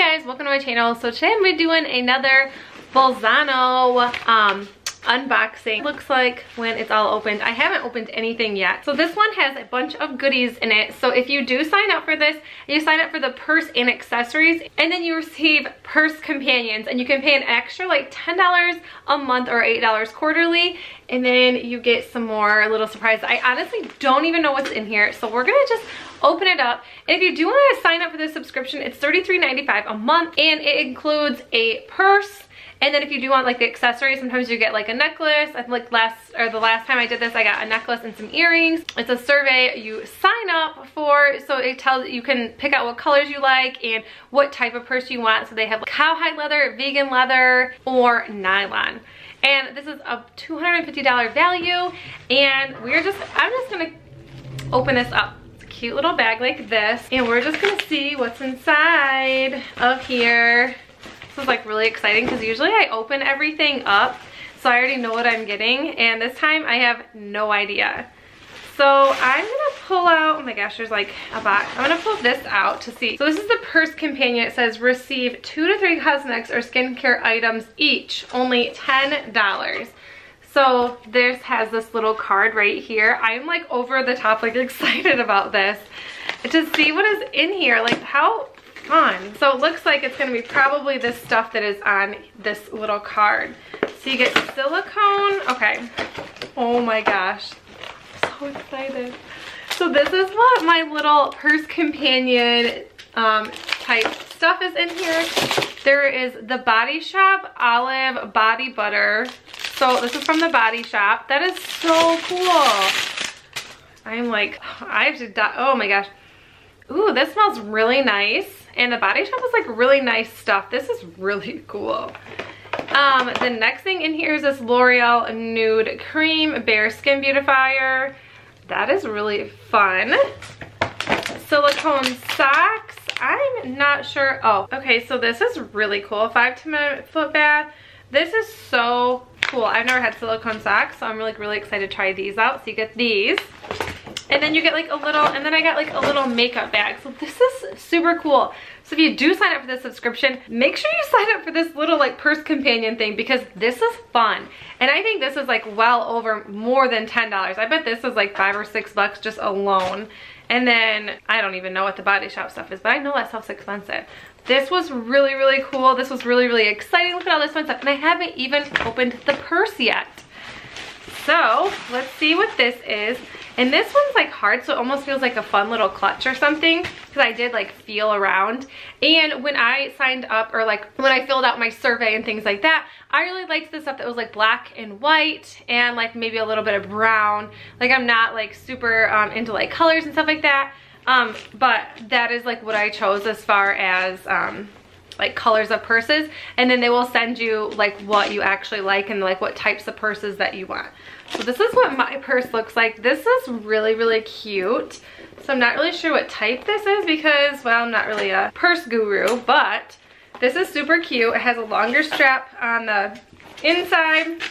guys, welcome to my channel. So today I'm going to be doing another Bolzano unboxing. Looks like when it's all opened. I haven't opened anything yet. So this one has a bunch of goodies in it. So if you do sign up for this, you sign up for the purse and accessories, and then you receive purse companions, and you can pay an extra like $10 a month or $8 quarterly, and then you get some more little surprises. I honestly don't even know what's in here, so we're gonna just open it up. And if you do want to sign up for this subscription, it's $33.95 a month, and it includes a purse. And then if you do want like the accessories, sometimes you get like a necklace. I think like the last time I did this, I got a necklace and some earrings. It's a survey you sign up for, so it tells you can pick out what colors you like and what type of purse you want. So they have like cowhide leather, vegan leather, or nylon. And this is a $250 value. And I'm just gonna open this up. It's a cute little bag like this, and we're just gonna see what's inside of here. This is like really exciting because usually I open everything up, so I already know what I'm getting, and this time I have no idea. So I'm gonna pull out, oh my gosh, there's like a box. I'm gonna pull this out to see. So this is the purse companion. It says receive 2 to 3 cosmetics or skincare items each, only $10. So this has this little card right here. I'm like over the top like excited about this to see what is in here. Like how fun. So it looks like it's gonna be probably this stuff that is on this little card. So you get silicone. Okay. Oh my gosh. I'm so excited. So this is what my little purse companion type stuff is in here. There is the Body Shop Olive Body Butter. So this is from the Body Shop. That is so cool. I'm like, I have to die. Oh my gosh. Ooh, this smells really nice. And the Body Shop is like really nice stuff. This is really cool. The next thing in here is this L'Oreal Nude Cream Bearskin Beautifier. That is really fun. Silicone socks. I'm not sure. Oh, okay, so this is really cool. 5 to 10-minute foot bath. This is so cool. I've never had silicone socks, so I'm really excited to try these out. So you get these. And then you get like a little, and then I got like a little makeup bag. So this is super cool. So if you do sign up for this subscription, make sure you sign up for this little like purse companion thing, because this is fun. And I think this is like well over more than $10. I bet this is like $5 or $6 just alone. And then I don't even know what the Body Shop stuff is, but I know that stuff's expensive. This was really cool. This was really exciting. Look at all this fun stuff. And I haven't even opened the purse yet. So let's see what this is. And this one's like hard, so it almost feels like a fun little clutch or something, because I did like feel around. And when I signed up, or like when I filled out my survey and things like that, I really liked the stuff that was like black and white and like maybe a little bit of brown. Like I'm not like super into like colors and stuff like that. But that is like what I chose as far as like colors of purses, and then they will send you like what you actually like and like what types of purses that you want. So this is what my purse looks like. This is really cute. So I'm not really sure what type this is because, well, I'm not really a purse guru, but this is super cute. It has a longer strap on the inside.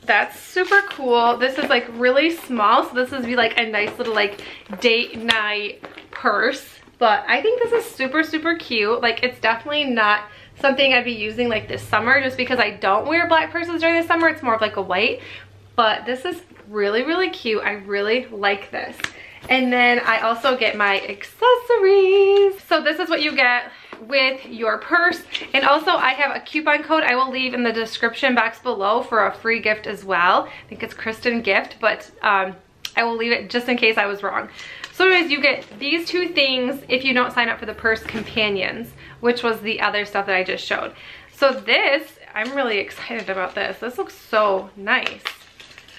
That's super cool. This is like really small, so this would be like a nice little like date night purse. But I think this is super cute. Like it's definitely not something I'd be using like this summer, just because I don't wear black purses during the summer. It's more of like a white. But this is really cute. I really like this. And then I also get my accessories. So this is what you get with your purse. And also I have a coupon code I will leave in the description box below for a free gift as well. I think it's Kristen Gift, but I will leave it just in case I was wrong. So anyways, you get these 2 things if you don't sign up for the purse companions, which was the other stuff that I just showed. So this, I'm really excited about this. This looks so nice.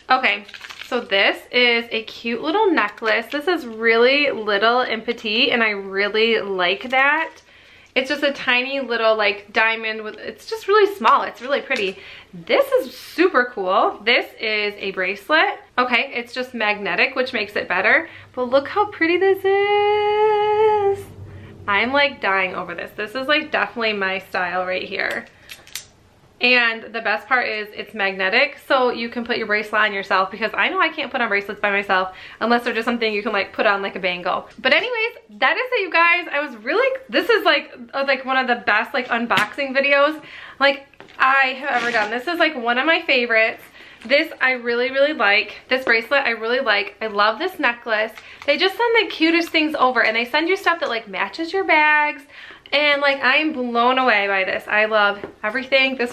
Okay, so this is a cute little necklace. This is really little and petite, and I really like that. It's just a tiny little like diamond with, it's just really small. It's really pretty. This is super cool. This is a bracelet. Okay, it's just magnetic, which makes it better. But look how pretty this is. I'm like dying over this. This is like definitely my style right here. And the best part is it's magnetic, so you can put your bracelet on yourself, because I know I can't put on bracelets by myself unless they're just something you can like put on like a bangle. But anyways, that is it, you guys. I was really, this is like one of the best like unboxing videos like I have ever done. This is like one of my favorites. This I really, really like. This bracelet I really like. I love this necklace. They just send the cutest things over, and they send you stuff that like matches your bags. And like, I am blown away by this. I love everything. This